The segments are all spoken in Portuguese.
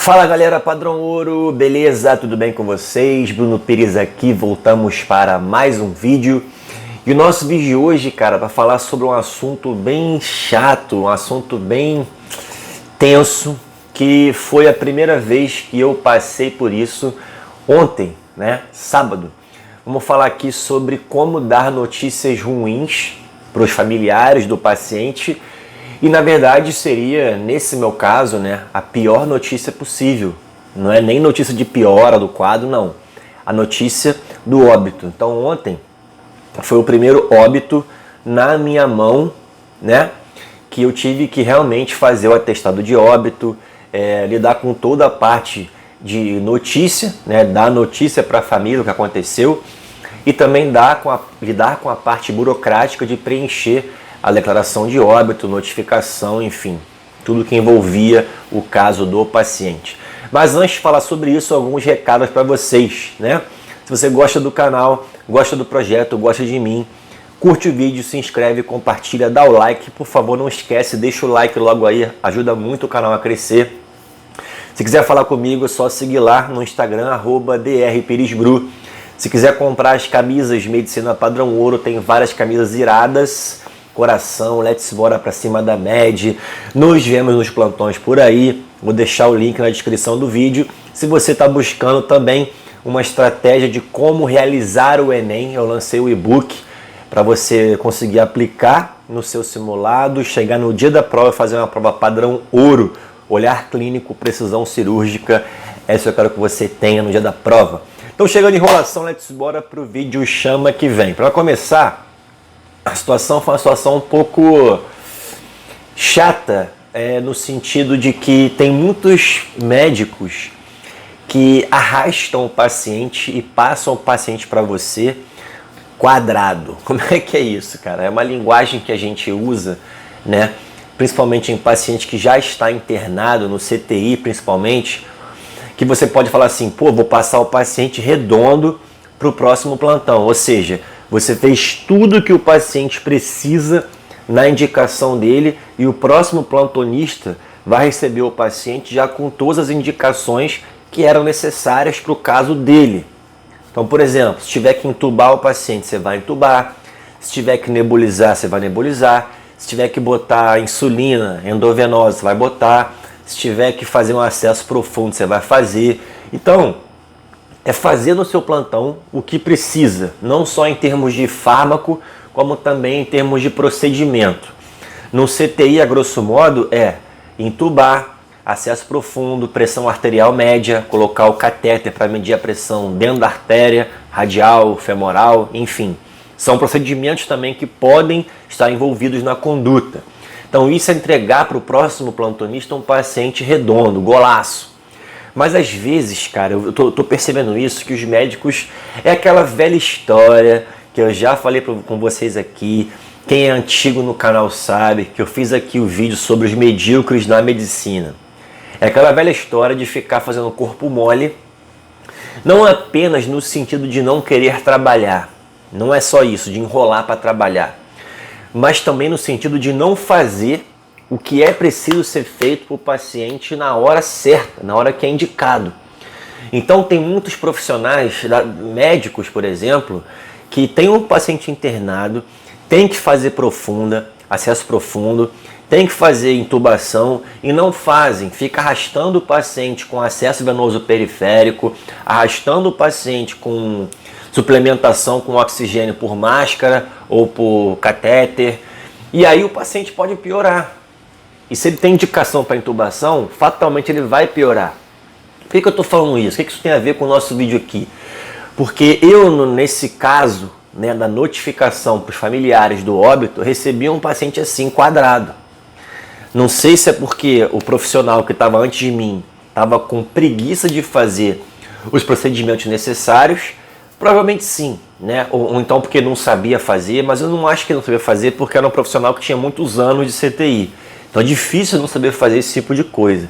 Fala galera, Padrão Ouro, beleza? Tudo bem com vocês? Bruno Pires aqui, voltamos para mais um vídeo. E o nosso vídeo de hoje, cara, vai falar sobre um assunto bem chato, um assunto bem tenso, que foi a primeira vez que eu passei por isso ontem, né? Sábado. Vamos falar aqui sobre como dar notícias ruins para os familiares do paciente. E na verdade seria, nesse meu caso, né, a pior notícia possível. Não é nem notícia de piora do quadro, não. A notícia do óbito. Então ontem foi o primeiro óbito na minha mão, né, que eu tive que realmente fazer o atestado de óbito, lidar com toda a parte de notícia, né, dar notícia para a família o que aconteceu e também lidar com a parte burocrática de preencher a declaração de óbito, notificação, enfim, tudo que envolvia o caso do paciente. Mas antes de falar sobre isso, alguns recados para vocês, né? Se você gosta do canal, gosta do projeto, gosta de mim, curte o vídeo, se inscreve, compartilha, dá o like, por favor, não esquece, deixa o like logo aí, ajuda muito o canal a crescer. Se quiser falar comigo, é só seguir lá no Instagram, @drperesbru. Se quiser comprar as camisas Medicina Padrão Ouro, tem várias camisas iradas. Coração, let's bora pra cima da MED. Nos vemos nos plantões por aí. Vou deixar o link na descrição do vídeo. Se você está buscando também uma estratégia de como realizar o Enem, eu lancei o e-book para você conseguir aplicar no seu simulado, chegar no dia da prova e fazer uma prova padrão ouro, olhar clínico, precisão cirúrgica. Essa eu quero que você tenha no dia da prova. Então, chegando de enrolação, let's bora pro vídeo chama que vem. Para começar, a situação foi uma situação um pouco chata, no sentido de que tem muitos médicos que arrastam o paciente e passam o paciente para você quadrado. Como é que é isso, cara? É uma linguagem que a gente usa, né? Principalmente em paciente que já está internado, no CTI principalmente, que você pode falar assim, pô, vou passar o paciente redondo para o próximo plantão, ou seja, você fez tudo que o paciente precisa na indicação dele e o próximo plantonista vai receber o paciente já com todas as indicações que eram necessárias para o caso dele. Então, por exemplo, se tiver que entubar o paciente, você vai entubar. Se tiver que nebulizar, você vai nebulizar. Se tiver que botar insulina endovenosa, você vai botar. Se tiver que fazer um acesso profundo, você vai fazer. Então, é fazer no seu plantão o que precisa, não só em termos de fármaco, como também em termos de procedimento. No CTI, a grosso modo, é entubar, acesso profundo, pressão arterial média, colocar o catéter para medir a pressão dentro da artéria, radial, femoral, enfim. São procedimentos também que podem estar envolvidos na conduta. Então isso é entregar para o próximo plantonista um paciente redondo, golaço. Mas às vezes, cara, eu tô percebendo isso, que os médicos, é aquela velha história que eu já falei com vocês aqui, quem é antigo no canal sabe, que eu fiz aqui o vídeo sobre os medíocres na medicina. É aquela velha história de ficar fazendo corpo mole, não apenas no sentido de não querer trabalhar, não é só isso, de enrolar para trabalhar, mas também no sentido de não fazer o que é preciso ser feito para o paciente na hora certa, na hora que é indicado. Então tem muitos profissionais, médicos por exemplo, que tem um paciente internado, tem que fazer profunda, acesso profundo, tem que fazer intubação e não fazem, fica arrastando o paciente com acesso venoso periférico, arrastando o paciente com suplementação com oxigênio por máscara ou por catéter, e aí o paciente pode piorar. E se ele tem indicação para intubação, fatalmente ele vai piorar. Por que eu estou falando isso? O que isso tem a ver com o nosso vídeo aqui? Porque eu, nesse caso, né, da notificação para os familiares do óbito, recebi um paciente assim, quadrado. Não sei se é porque o profissional que estava antes de mim estava com preguiça de fazer os procedimentos necessários. Provavelmente sim, né? Ou então porque não sabia fazer, mas eu não acho que não sabia fazer porque era um profissional que tinha muitos anos de CTI. Então é difícil não saber fazer esse tipo de coisa.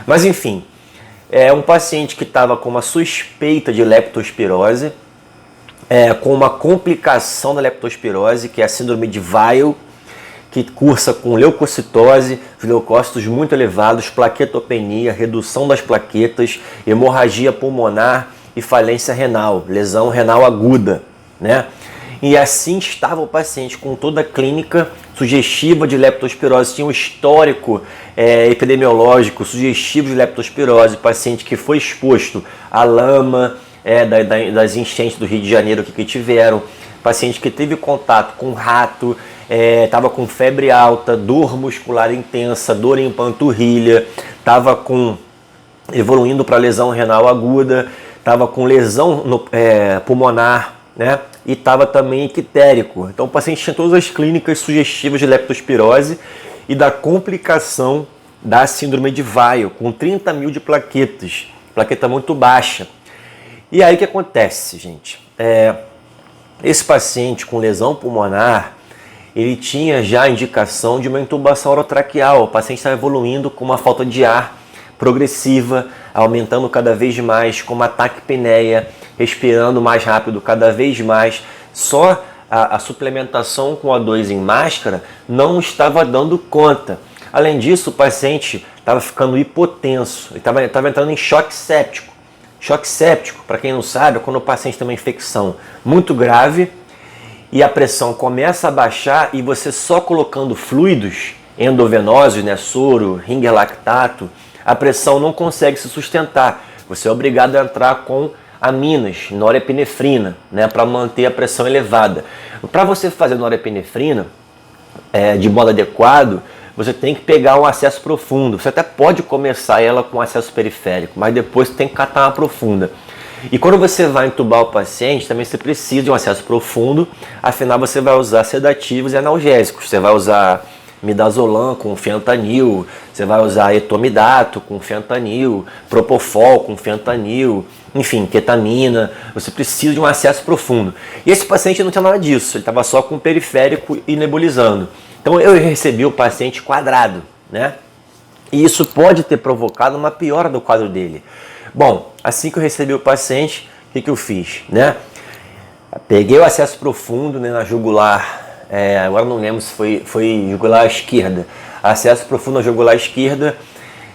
Mas enfim, é um paciente que estava com uma suspeita de leptospirose, com uma complicação da leptospirose, que é a síndrome de Weil, que cursa com leucocitose, leucócitos muito elevados, plaquetopenia, redução das plaquetas, hemorragia pulmonar e falência renal, lesão renal aguda, né? E assim estava o paciente com toda a clínica sugestiva de leptospirose, tinha um histórico epidemiológico sugestivo de leptospirose, paciente que foi exposto à lama das enchentes do Rio de Janeiro que tiveram, paciente que teve contato com rato, estava com febre alta, dor muscular intensa, dor em panturrilha, estava evoluindo para lesão renal aguda, estava com lesão pulmonar, né? E estava também ictérico. Então o paciente tinha todas as clínicas sugestivas de leptospirose e da complicação da síndrome de Weill, com 30 mil de plaquetas, plaqueta muito baixa. E aí o que acontece, gente? Esse paciente com lesão pulmonar, ele tinha já a indicação de uma intubação orotraqueal. O paciente estava evoluindo com uma falta de ar progressiva, aumentando cada vez mais, com uma taquipneia, respirando mais rápido cada vez mais. Só a suplementação com O2 em máscara não estava dando conta. Além disso, o paciente estava ficando hipotenso, ele estava entrando em choque séptico. Choque séptico, para quem não sabe, é quando o paciente tem uma infecção muito grave e a pressão começa a baixar e você só colocando fluidos endovenosos, né, soro, ringer lactato, a pressão não consegue se sustentar. Você é obrigado a entrar com aminas, norepinefrina, né, para manter a pressão elevada. Para você fazer norepinefrina de modo adequado, você tem que pegar um acesso profundo. Você até pode começar ela com acesso periférico, mas depois tem que catar uma profunda. E quando você vai entubar o paciente, também você precisa de um acesso profundo, afinal você vai usar sedativos e analgésicos. Você vai usar midazolam com fentanil, você vai usar etomidato com fentanil, propofol com fentanil, enfim, ketamina. Você precisa de um acesso profundo. E esse paciente não tinha nada disso, ele estava só com periférico e nebulizando. Então eu recebi o paciente quadrado, né? E isso pode ter provocado uma piora do quadro dele. Bom, assim que eu recebi o paciente, o que eu fiz, né? Peguei o acesso profundo, né, na jugular, agora não lembro se foi jugular esquerda, acesso profundo na jugular esquerda.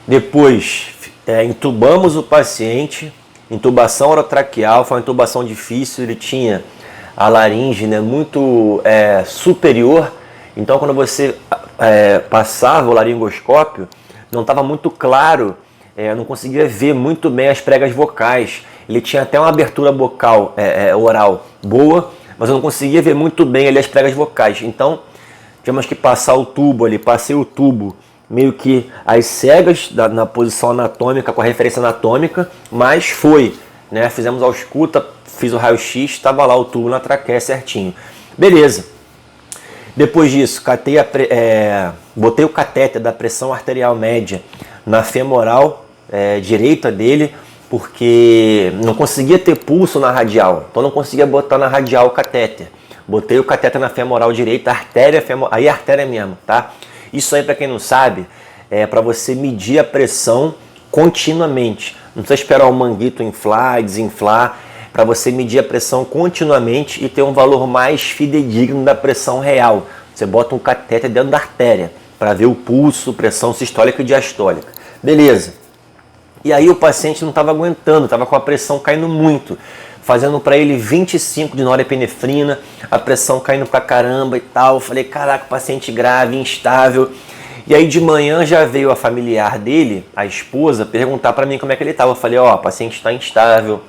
Depois intubamos o paciente, intubação orotraqueal, foi uma intubação difícil, ele tinha a laringe, né, muito superior, então quando você passava o laringoscópio, não estava muito claro, eu não conseguia ver muito bem as pregas vocais. Ele tinha até uma abertura bucal oral boa, mas eu não conseguia ver muito bem ali as pregas vocais. Então, tivemos que passar o tubo ali, passei o tubo meio que às cegas na posição anatômica, com a referência anatômica, mas foi, né? Fizemos a ausculta, fiz o raio-x, estava lá o tubo na traqueia certinho. Beleza. Depois disso, botei o catéter da pressão arterial média na femoral direita dele, porque não conseguia ter pulso na radial, então não conseguia botar na radial o catéter. Botei o catéter na femoral direita, artéria femoral, aí artéria mesmo, tá? Isso aí, para quem não sabe, é para você medir a pressão continuamente. Não precisa esperar o manguito inflar e desinflar, para você medir a pressão continuamente e ter um valor mais fidedigno da pressão real. Você bota um catéter dentro da artéria para ver o pulso, pressão sistólica e diastólica. Beleza. E aí o paciente não estava aguentando, estava com a pressão caindo muito, fazendo para ele 25 de norepinefrina, a pressão caindo pra caramba e tal. Eu falei, caraca, paciente grave, instável. E aí de manhã já veio a familiar dele, a esposa, perguntar para mim como é que ele estava. Eu falei, ó, o paciente está instável,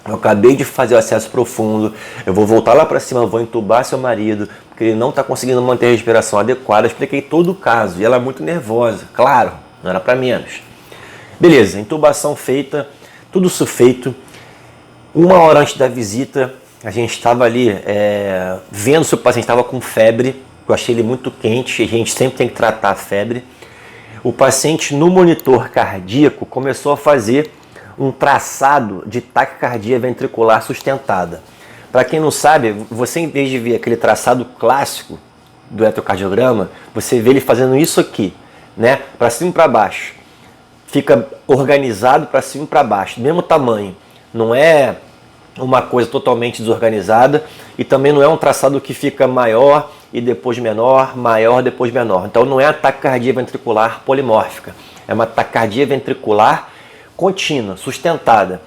eu acabei de fazer o acesso profundo, eu vou voltar lá para cima, vou entubar seu marido, porque ele não está conseguindo manter a respiração adequada. Eu expliquei todo o caso e ela é muito nervosa, claro, não era para menos. Beleza, intubação feita, tudo isso feito. 1 hora antes da visita, a gente estava ali vendo se o paciente estava com febre. Eu achei ele muito quente, a gente sempre tem que tratar a febre. O paciente no monitor cardíaco começou a fazer um traçado de taquicardia ventricular sustentada. Para quem não sabe, você, em vez de ver aquele traçado clássico do eletrocardiograma, você vê ele fazendo isso aqui, né? Para cima e para baixo. Fica organizado para cima e para baixo, do mesmo tamanho. Não é uma coisa totalmente desorganizada e também não é um traçado que fica maior e depois menor, maior, depois menor. Então não é a taquicardia ventricular polimórfica, é uma taquicardia ventricular contínua, sustentada.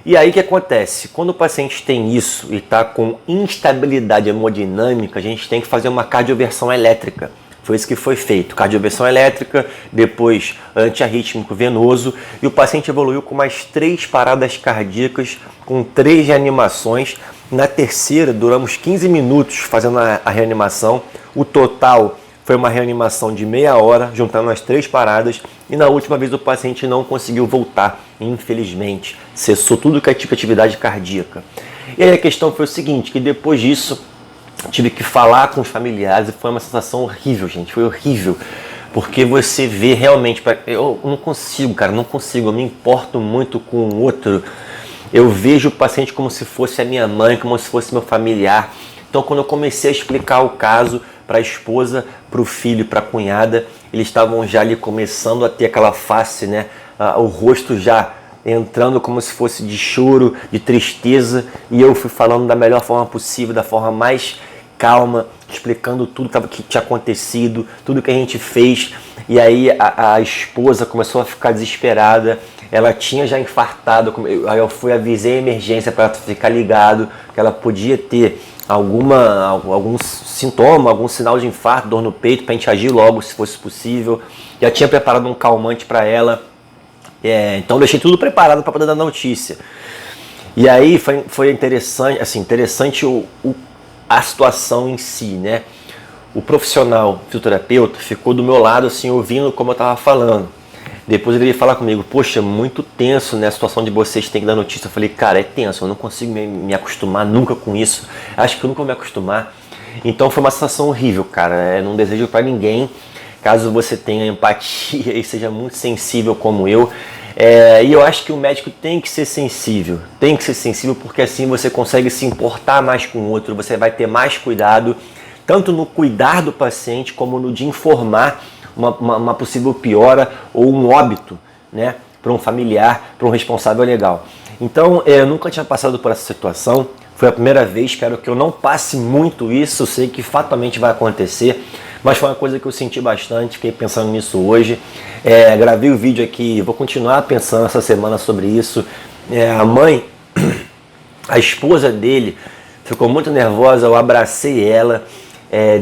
E aí o que acontece? Quando o paciente tem isso e está com instabilidade hemodinâmica, a gente tem que fazer uma cardioversão elétrica. Foi isso que foi feito, cardioversão elétrica, depois antiarrítmico venoso, e o paciente evoluiu com mais 3 paradas cardíacas, com 3 reanimações. Na terceira, duramos 15 minutos fazendo a reanimação. O total foi uma reanimação de meia hora, juntando as 3 paradas, e na última vez o paciente não conseguiu voltar, infelizmente. Cessou tudo que é tipo de atividade cardíaca. E aí a questão foi o seguinte, que depois disso, tive que falar com os familiares e foi uma sensação horrível, gente. Foi horrível. Porque você vê realmente... Eu não consigo, cara, não consigo. Eu me importo muito com o outro. Eu vejo o paciente como se fosse a minha mãe, como se fosse meu familiar. Então, quando eu comecei a explicar o caso para a esposa, para o filho, para a cunhada, eles estavam já ali começando a ter aquela face, né? O rosto já entrando como se fosse de choro, de tristeza. E eu fui falando da melhor forma possível, da forma mais calma, explicando tudo que tinha acontecido, tudo que a gente fez. E aí a esposa começou a ficar desesperada, ela tinha já infartado, aí eu avisei a emergência para ela ficar ligado, que ela podia ter algum sintoma, algum sinal de infarto, dor no peito, para a gente agir logo se fosse possível. Já tinha preparado um calmante para ela, então deixei tudo preparado para poder dar notícia. E aí foi interessante, assim, interessante a situação em si, né? O profissional fisioterapeuta ficou do meu lado, assim, ouvindo como eu estava falando. Depois ele veio falar comigo, poxa, muito tenso, né? A situação de vocês tem que dar notícia. Eu falei, cara, é tenso, eu não consigo me acostumar nunca com isso. Acho que eu nunca vou me acostumar. Então foi uma sensação horrível, cara. Não desejo para ninguém, caso você tenha empatia e seja muito sensível como eu. E eu acho que o médico tem que ser sensível porque assim você consegue se importar mais com o outro, você vai ter mais cuidado, tanto no cuidar do paciente como no de informar uma possível piora ou um óbito, né, para um familiar, para um responsável legal. Então eu nunca tinha passado por essa situação, foi a primeira vez, espero que eu não passe muito isso, eu sei que fatalmente vai acontecer, mas foi uma coisa que eu senti bastante, fiquei pensando nisso hoje. Gravei o vídeo aqui, vou continuar pensando essa semana sobre isso. A mãe, a esposa dele, ficou muito nervosa, eu abracei ela,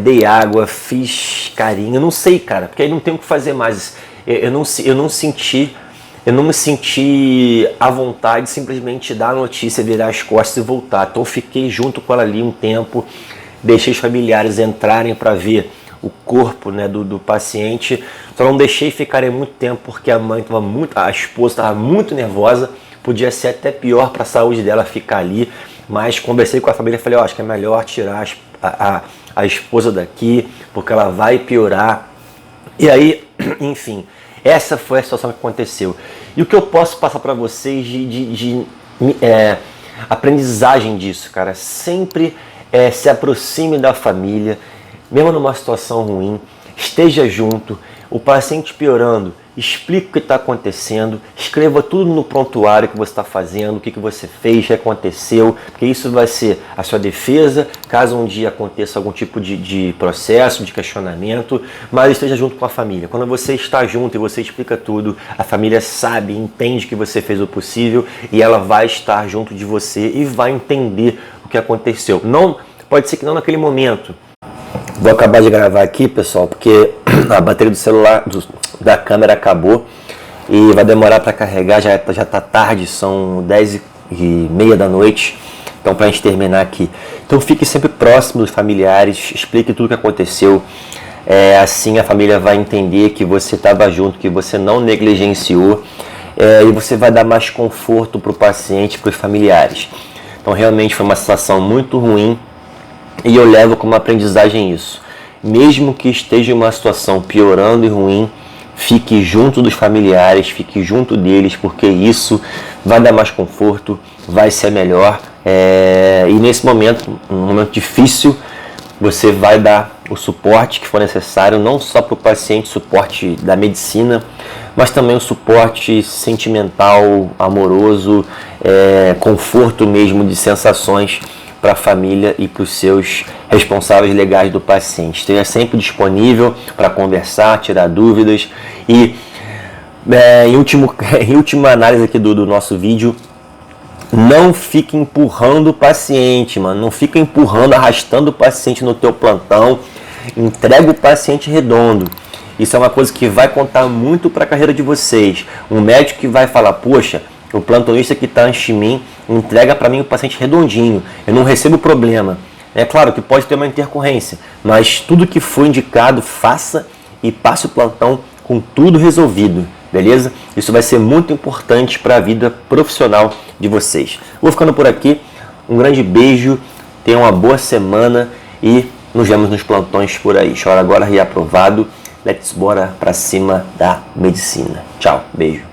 dei água, fiz carinho, eu não sei, cara, porque aí não tem o que fazer mais. Eu não me senti à vontade de simplesmente dar a notícia, virar as costas e voltar. Então eu fiquei junto com ela ali um tempo, deixei os familiares entrarem para ver o corpo, né, do paciente. Só não deixei ficarem muito tempo porque a esposa estava muito nervosa, podia ser até pior para a saúde dela ficar ali, mas conversei com a família e falei, acho que é melhor tirar a esposa daqui, porque ela vai piorar. E aí, enfim, essa foi a situação que aconteceu. E o que eu posso passar para vocês de aprendizagem disso, cara, sempre se aproxime da família, mesmo numa situação ruim, esteja junto, o paciente piorando, explique o que está acontecendo, escreva tudo no prontuário que você está fazendo, o que você fez, o que aconteceu, porque isso vai ser a sua defesa, caso um dia aconteça algum tipo de processo, de questionamento, mas esteja junto com a família. Quando você está junto e você explica tudo, a família sabe, entende que você fez o possível e ela vai estar junto de você e vai entender o que aconteceu. Não, pode ser que não naquele momento. Vou acabar de gravar aqui, pessoal, porque a bateria do celular, da câmera acabou e vai demorar para carregar, já tá tarde, são 10h30 da noite, então para a gente terminar aqui. Então fique sempre próximo dos familiares, explique tudo o que aconteceu, assim a família vai entender que você estava junto, que você não negligenciou, e você vai dar mais conforto para o paciente e para os familiares. Então realmente foi uma situação muito ruim, e eu levo como aprendizagem isso. Mesmo que esteja uma situação piorando e ruim, fique junto dos familiares, fique junto deles, porque isso vai dar mais conforto, vai ser melhor. E nesse momento, um momento difícil, você vai dar o suporte que for necessário, não só para o paciente, suporte da medicina, mas também o suporte sentimental, amoroso, conforto mesmo de sensações para a família e para os seus responsáveis legais do paciente. Esteja sempre disponível para conversar, tirar dúvidas e, em última análise aqui do nosso vídeo, não fique empurrando o paciente, mano. Não fica empurrando, arrastando o paciente no teu plantão. Entrega o paciente redondo. Isso é uma coisa que vai contar muito para a carreira de vocês. Um médico que vai falar, poxa, o plantonista que está antes de mim entrega para mim o paciente redondinho. Eu não recebo problema. É claro que pode ter uma intercorrência, mas tudo que for indicado, faça e passe o plantão com tudo resolvido. Beleza? Isso vai ser muito importante para a vida profissional de vocês. Vou ficando por aqui. Um grande beijo, tenham uma boa semana e nos vemos nos plantões por aí. Chora agora, reaprovado. Let's bora para cima da medicina. Tchau, beijo.